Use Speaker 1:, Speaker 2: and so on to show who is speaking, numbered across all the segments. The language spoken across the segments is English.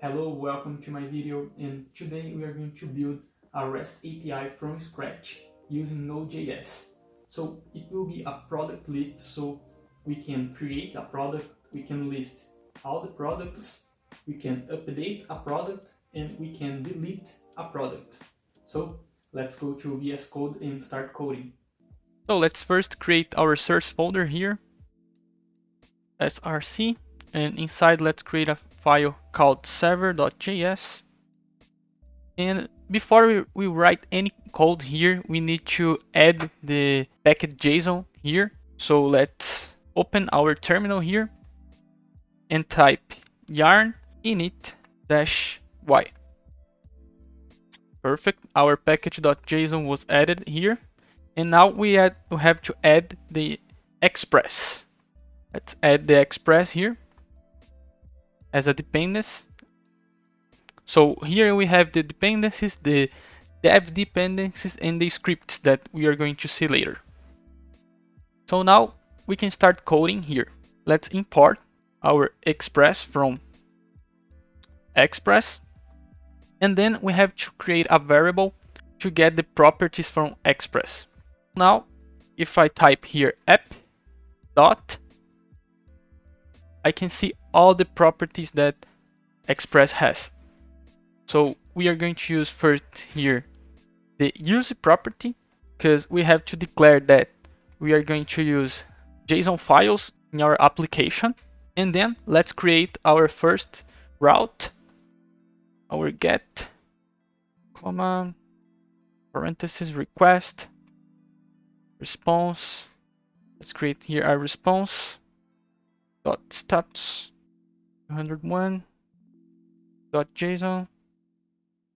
Speaker 1: Hello, welcome to my video, and today we are going to build a REST API from scratch using Node.js. So it will be a product list, so we can create a product, we can list all the products, we can update a product, and we can delete a product. So let's go to VS Code and start coding.
Speaker 2: So let's first create our source folder here, src, and inside let's create a file called server.js. And before we write any code here, we need to add the package.json here. So let's open our terminal here and type yarn init-y. Perfect, our package.json was added here. And now we have to add the express. Let's add the express here as a dependency. So here we have the dependencies, the dev dependencies, and the scripts that we are going to see later. So now we can start coding here. Let's import our express from express, and then we have to create a variable to get the properties from express. Now if I type here app dot, I can see all the properties that express has. So we are going to use first here the use property, because we have to declare that we are going to use JSON files in our application. And then let's create our first route, our get, comma, parenthesis request, response. Let's create here our response dot status 201.json,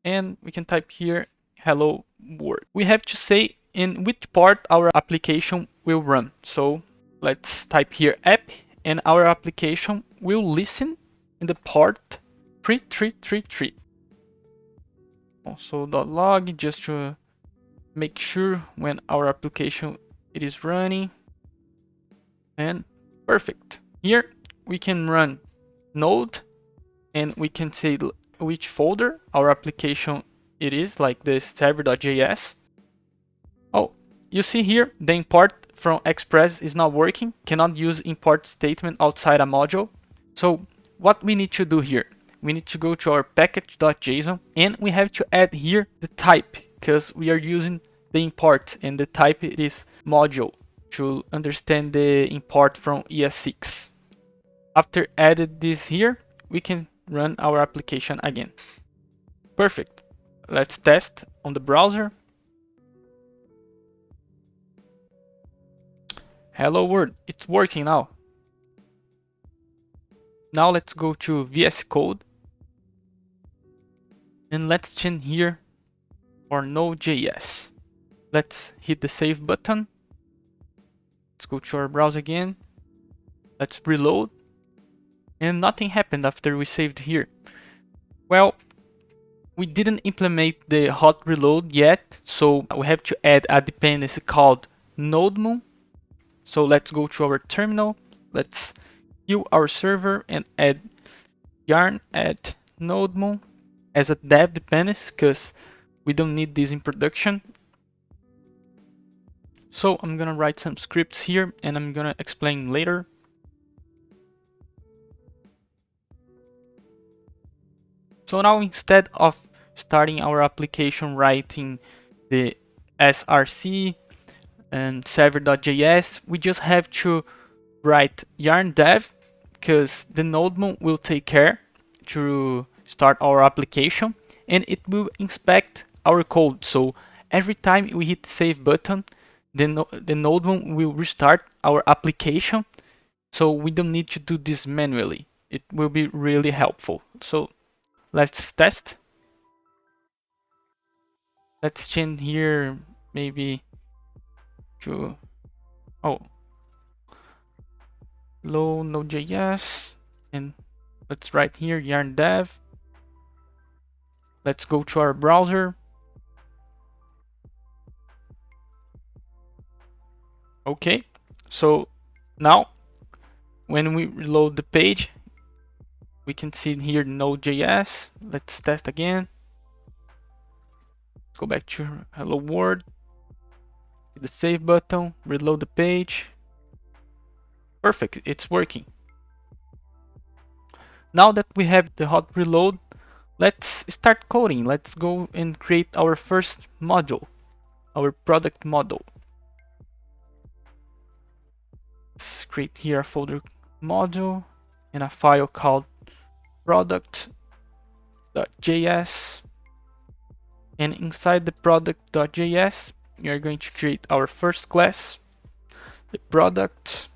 Speaker 2: and we can type here hello world. We have to say in which part our application will run. So let's type here app, and our application will listen in the part 3333. Also .log, just to make sure when our application it is running. And perfect. Here we can run node, and we can say which folder our application it is, like the server.js. Oh, you see here the import from Express is not working, cannot use import statement outside a module. So what we need to do here, we need to go to our package.json, and we have to add here the type, because we are using the import, and the type it is module to understand the import from ES6. After added this here, we can run our application again. Perfect. Let's test on the browser. Hello world, it's working now. Now let's go to VS Code, and let's change here for Node.js. Let's hit the save button. Let's go to our browser again. Let's reload, and nothing happened after we saved here. Well, we didn't implement the hot reload yet, so we have to add a dependency called Nodemon. So let's go to our terminal, let's queue our server and add yarn add Nodemon as a dev dependency, because we don't need this in production. So I'm gonna write some scripts here, and I'm gonna explain later. So now instead of starting our application writing the src and server.js, we just have to write yarn dev, because the Nodemon will take care to start our application, and it will inspect our code. So every time we hit the save button, the Nodemon will restart our application, so we don't need to do this manually. It will be really helpful. So let's test. Let's change here maybe to low Node.js, and let's write here yarn dev. Let's go to our browser. Okay, so now when we reload the page, We can see here Node.js. Let's test again. Go back to hello world. Hit the save button, reload the page. Perfect, it's working. Now that we have the hot reload, let's start coding. Let's go and create our first module, our product model. Let's create here a folder module and a file called product.js. And inside the product.js, we are going to create our first class, the product.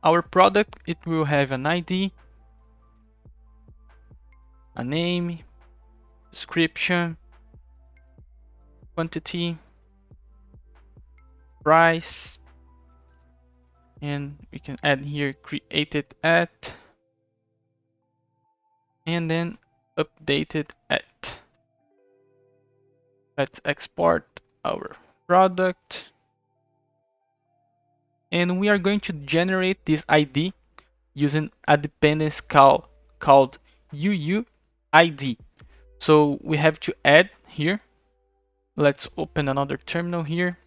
Speaker 2: Our product, it will have an ID, a name, description, quantity, price, and we can add here created at, and then updated at. Let's export our product. And we are going to generate this ID using a dependency called UUID. So we have to add here. Let's open another terminal here.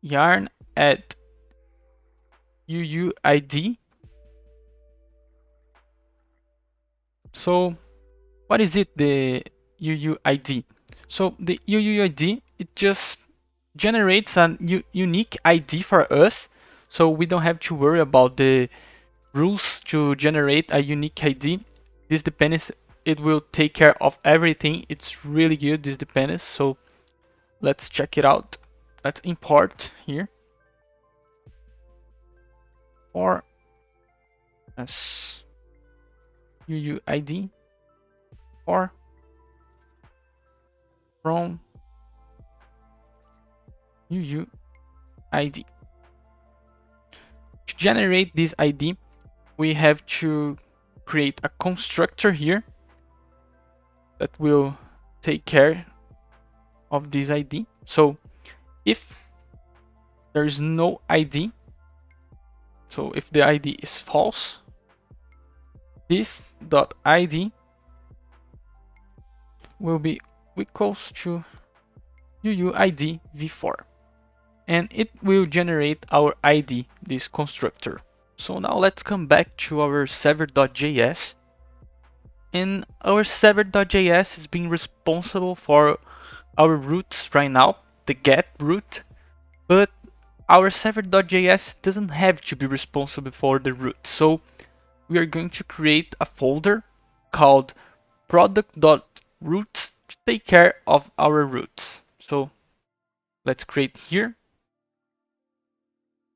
Speaker 2: Yarn add UUID. So what is it, the UUID? So the UUID, it just generates a unique ID for us, so we don't have to worry about the rules to generate a unique ID. This dependency, it will take care of everything. It's really good, this dependency. So let's check it out. Let's import here for as UUID or from UUID. To generate this ID, we have to create a constructor here that will take care of this ID. So if there is no ID, so if the ID is false, this .id will be equals to UUID v4, and it will generate our ID, this constructor. So now let's come back to our server.js, and our server.js is being responsible for our routes right now, the get route, but our server.js doesn't have to be responsible for the route. So we are going to create a folder called product.routes to take care of our routes. So let's create here.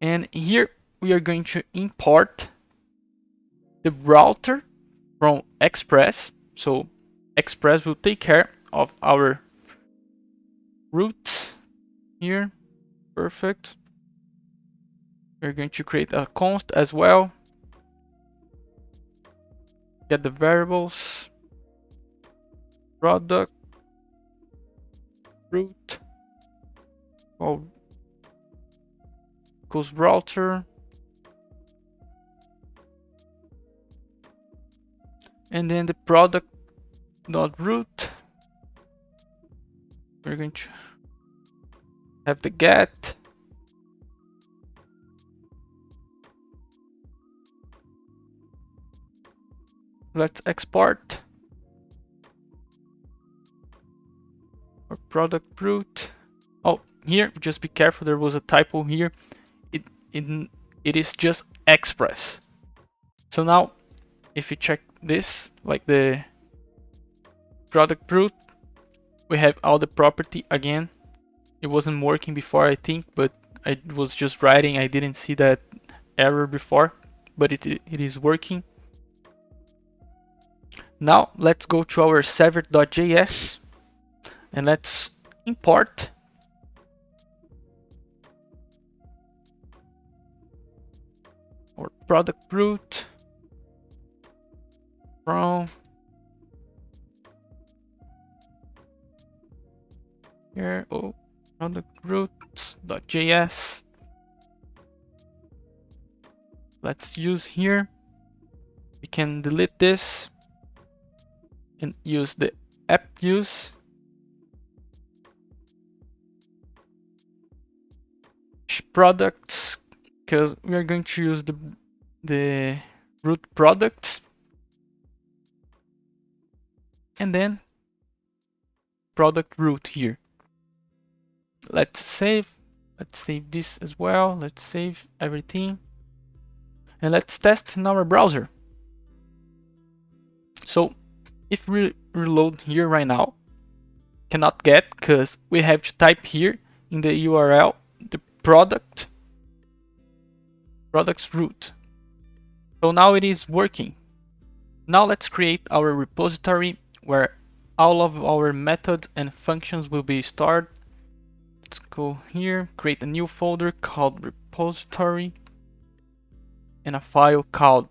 Speaker 2: And here we are going to import the router from Express. So Express will take care of our routes here. Perfect. We're going to create a const as well. Get the variables. Product route equals router, and then the product dot route, we're going to have the get, let's export our product route. Oh, here just be careful, there was a typo here. It is just Express. So now if you check this, like the product route, we have all the property again. It wasn't working before, I think, but I was just writing, I didn't see that error before, but it is working. Now let's go to our server.js and let's import our product route from here. Oh, product routes.js. Let's use here. We can delete this and use the app use products, because we are going to use the root products, and then product root here. Let's save this as well. Let's save everything and let's test in our browser. So if we reload here right now, cannot get, because we have to type here in the URL the product's root. So now it is working. Now let's create our repository where all of our methods and functions will be stored. Let's go here, create a new folder called repository and a file called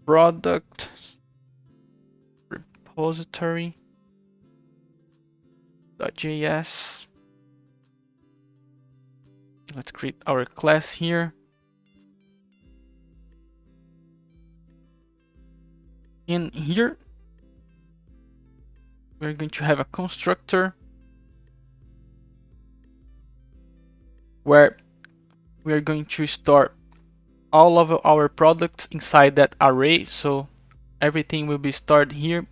Speaker 2: product.repository.js. Let's create our class here. In here, we're going to have a constructor where we are going to store all of our products inside that array. So everything will be stored here.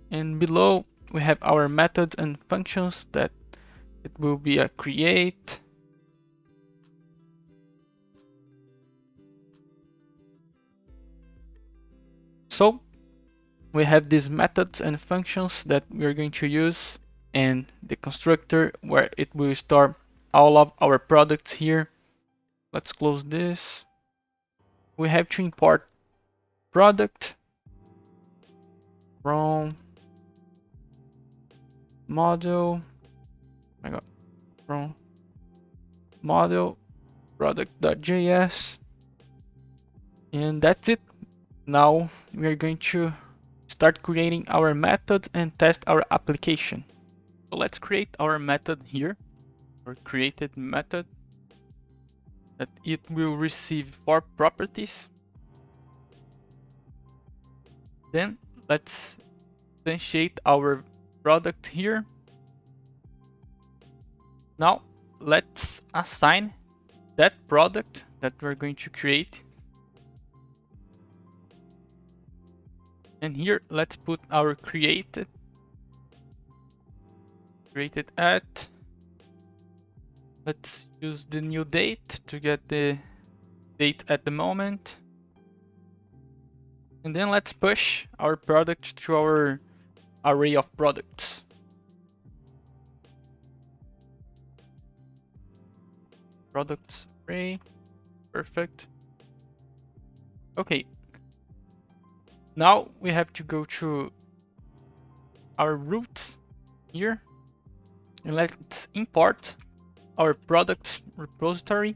Speaker 2: And below we have our methods and functions that it will be a create, so we have these methods and functions that we're going to use, and the constructor where it will store all of our products here. Let's close this. We have to import product from model. From model product.js, and that's it. Now we are going to start creating our methods and test our application. So let's create our method here, or created method, that it will receive 4 properties. Then let's instantiate our product here. Now let's assign that product that we're going to create. And here let's put our created at. Let's use the new date to get the date at the moment. And then let's push our product to our array of products. Products array, perfect. Okay. Now we have to go to our root here and let's import our products repository.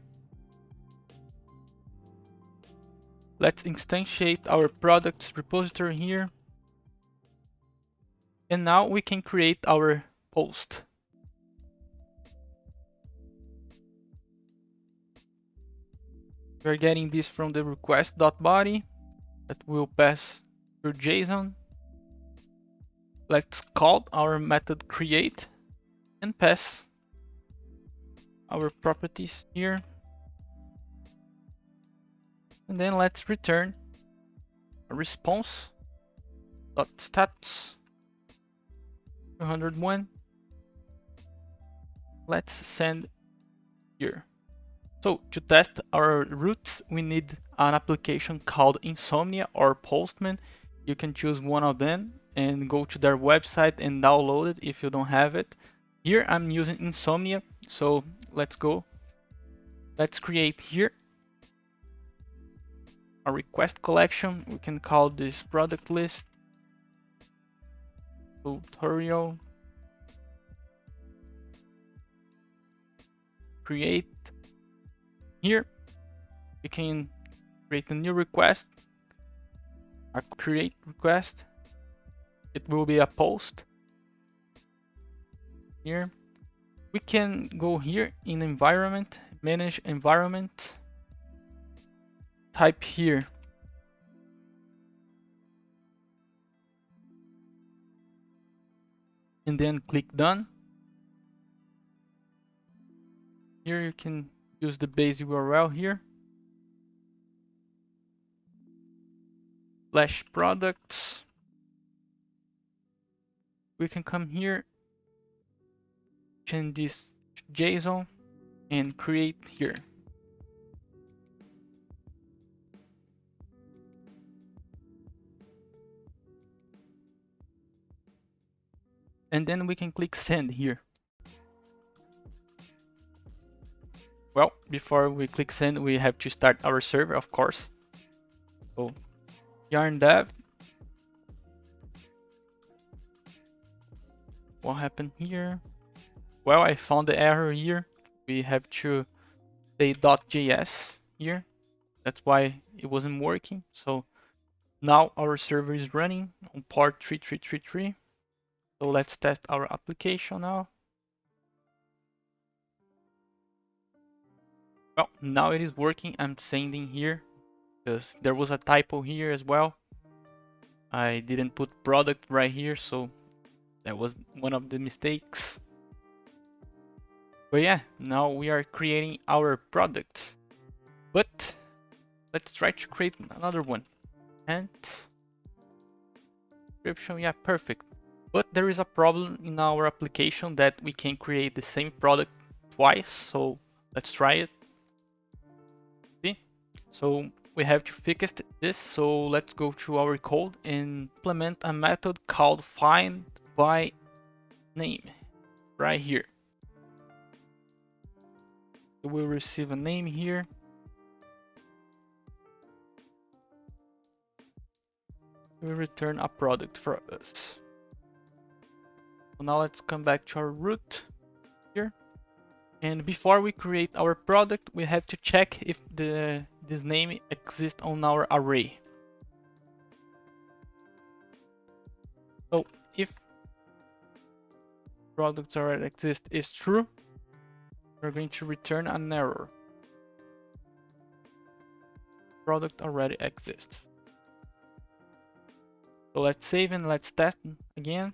Speaker 2: Let's instantiate our products repository here. And now we can create our post. We're getting this from the request.body that will pass through JSON. Let's call our method create and pass our properties here. And then let's return a response.stats 201. Let's send here. So to test our roots, we need an application called Insomnia or Postman. You can choose one of them and go to their website and download it if you don't have it. Here I'm using Insomnia, so let's go. Let's create here a request collection. We can call this product list tutorial create. Here we can create a new request, a create request. It will be a post. Here we can go here in environment, manage environment, type here and then click done. Here you can use the base URL here, /products. We can come here, change this to JSON, and create here. And then we can click send here. Well, before we click send, we have to start our server, of course. So yarn dev. What happened here? Well, I found the error here. We have to say .js here. That's why it wasn't working. So now our server is running on port 3333. So let's test our application now. Well, now it is working. I'm sending here because there was a typo here as well. I didn't put product right here, so that was one of the mistakes. But yeah, now we are creating our product. But let's try to create another one. And description, yeah, perfect. But there is a problem in our application that we can create the same product twice. So let's try it. See? So we have to fix this. So let's go to our code and implement a method called findByName right here. So we'll receive a name here. We return a product for us. So now let's come back to our root here. And before we create our product, we have to check if this name exists on our array. So if products already exist is true, we're going to return an error. Product already exists. So let's save and let's test again.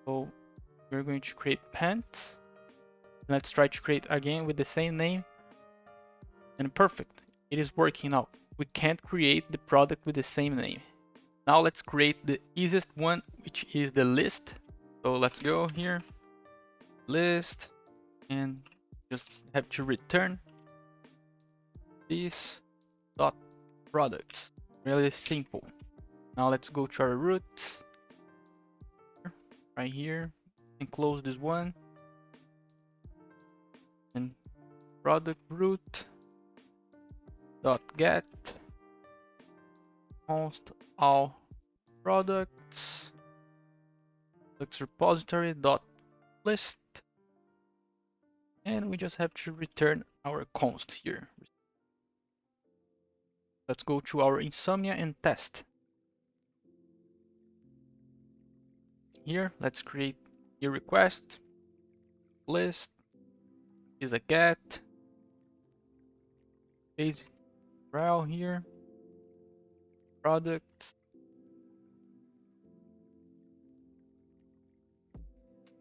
Speaker 2: So we're going to create pants. Let's try to create again with the same name. And perfect, it is working now. We can't create the product with the same name. Now let's create the easiest one, which is the list. So let's go here, list, and just have to return this dot products. Really simple. Now let's go to our roots right here and close this one. And product root dot get const all products repository dot list, and we just have to return our const here. Let's go to our Insomnia and test. Here, let's create a request. List is a get. Basic URL here. Product.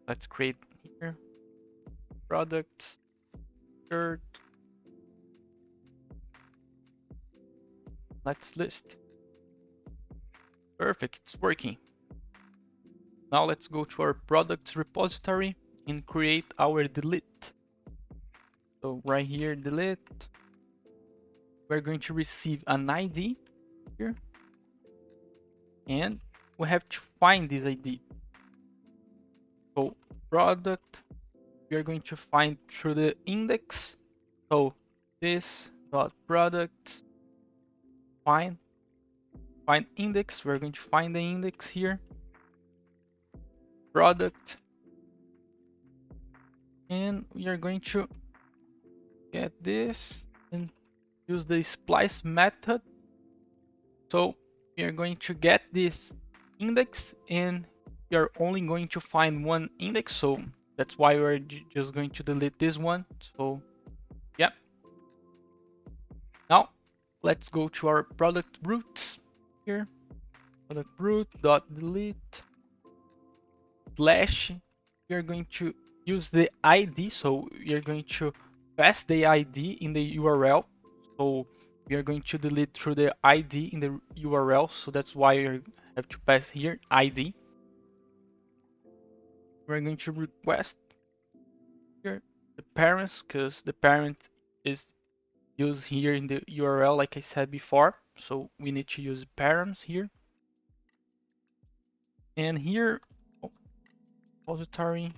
Speaker 2: Let's create here. Product. Third. Let's list. Perfect, it's working. Now let's go to our products repository and create our delete. So right here, delete. We're going to receive an ID here. And we have to find this ID. So product, we are going to find through the index. So this dot product find index. We're going to find the index here. Product, and we are going to get this and use the splice method. So we are going to get this index and we are only going to find one index, so that's why we're just going to delete this one. So yeah. Now let's go to our product routes here. product.route.delete slash, we are going to use the ID, so we are going to pass the ID in the URL. So we are going to delete through the ID in the URL, so that's why you have to pass here ID. We're going to request here the parents, because the parent is used here in the URL like I said before, so we need to use params here. And here, repository,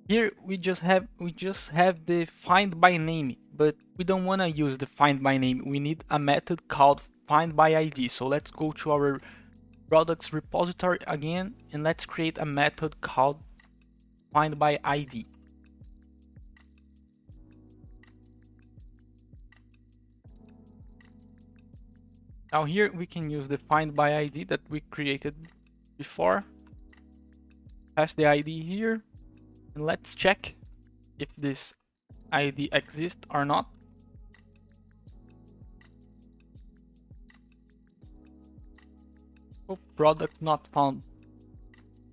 Speaker 2: here we just have the findByName, but we don't want to use the findByName. We need a method called findById. So let's go to our products repository again, and let's create a method called findById. Now here we can use the findById that we created before. Pass the ID here, and let's check if this ID exists or not. Oh, product not found.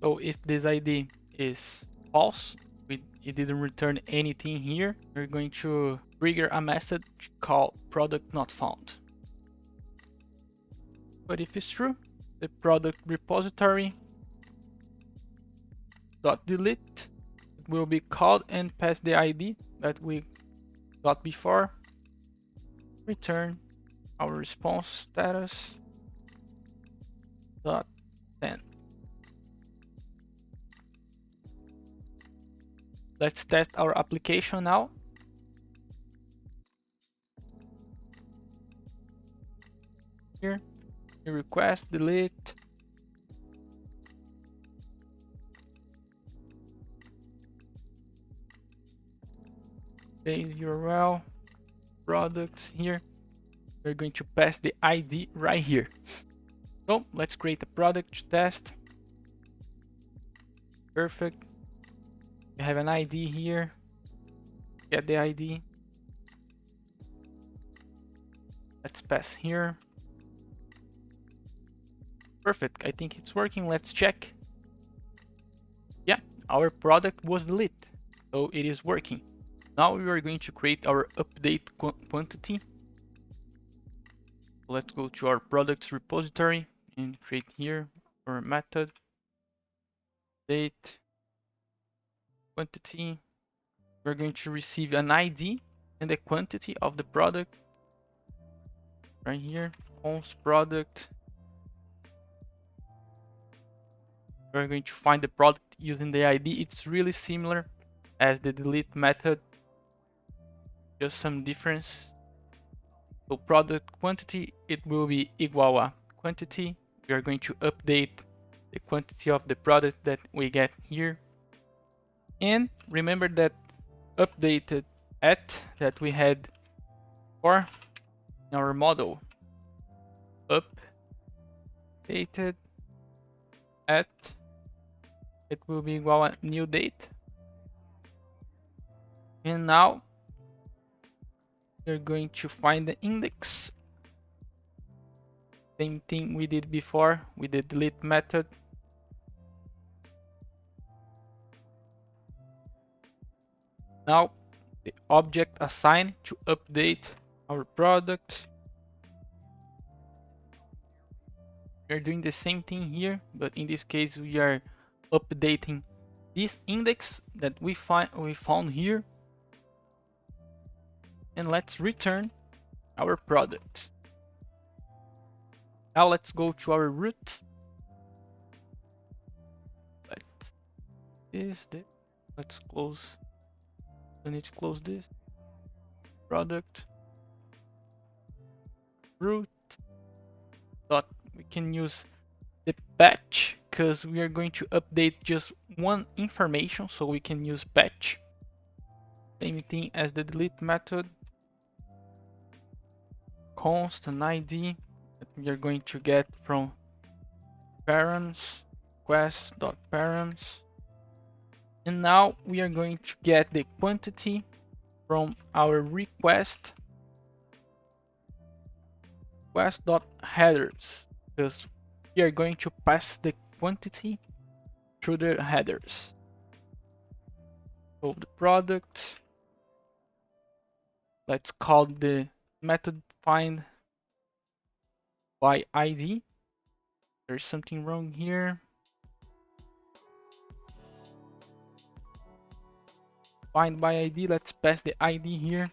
Speaker 2: So if this ID is false, it didn't return anything here, we're going to trigger a message called product not found. But if it's true, the product repository .delete will be called and pass the ID that we got before. Return our response status .10. Let's test our application now. Here, new request, delete. Base URL, products here. We're going to pass the ID right here. So let's create a product to test. Perfect. We have an ID here. Get the ID. Let's pass here. Perfect. I think it's working. Let's check. Yeah, our product was deleted, so it is working. Now we are going to create our updateQuantity. Let's go to our products repository and create here our method update quantity. We're going to receive an ID and the quantity of the product right here. Const product. We're going to find the product using the ID. It's really similar as the delete method, just some difference. So product quantity, it will be equal a quantity. We are going to update the quantity of the product that we get here. And remember that updated at that we had for our model. Updated at, it will be equal a new date. And now we're going to find the index. Same thing we did before with the delete method. Now the object assigned to update our product. We're doing the same thing here, but in this case we are updating this index that we found here. And let's return our product. Now let's go to our root. Let's close. We need to close this. Product root. We can use the patch because we are going to update just one information, so we can use patch. Same thing as the delete method. Const an ID that we are going to get from params, request.params. And now we are going to get the quantity from our request.headers, because we are going to pass the quantity through the headers. So the product, let's call the method find by ID. There's something wrong here. Find by ID, let's pass the ID here.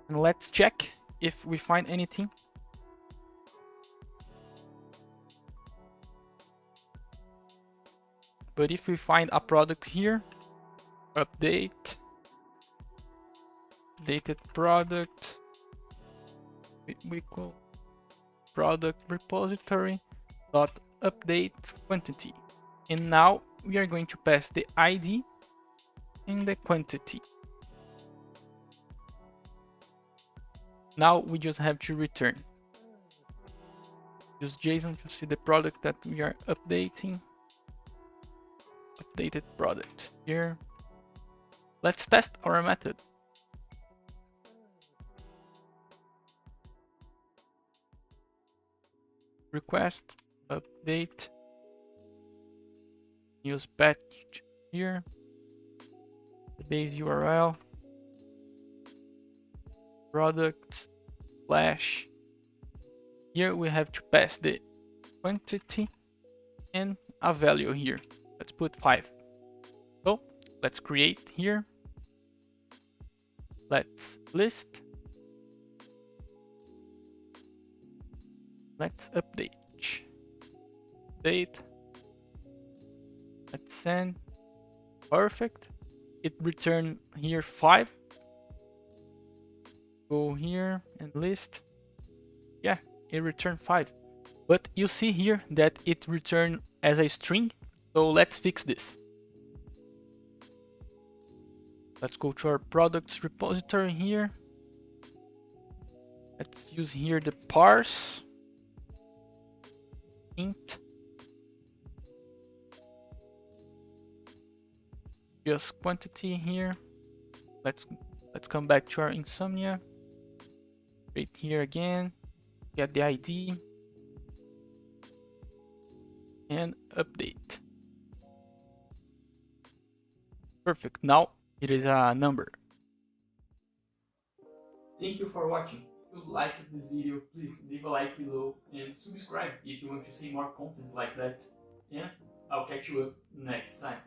Speaker 2: And let's check if we find anything. But if we find a product here, updated product, we call product repository dot update quantity. And now we are going to pass the ID and the quantity. Now we just have to return. Use JSON to see the product that we are updating. Updated product here. Let's test our method. Request update. Use batch here. The base URL. Product slash. Here we have to pass the quantity and a value here. Let's put 5. So let's create here. Let's list. Let's update. Date. Let's send. Perfect. It returned here 5. Go here and list. Yeah, it returned 5. But you see here that it returned as a string. So let's fix this. Let's go to our products repository here. Let's use here the parse int. Just quantity here. Let's come back to our Insomnia. Right here again. Get the ID and update. Perfect. Now it is a number.
Speaker 1: Thank you for watching. If you liked this video, please leave a like below and subscribe if you want to see more content like that. And I'll catch you up next time.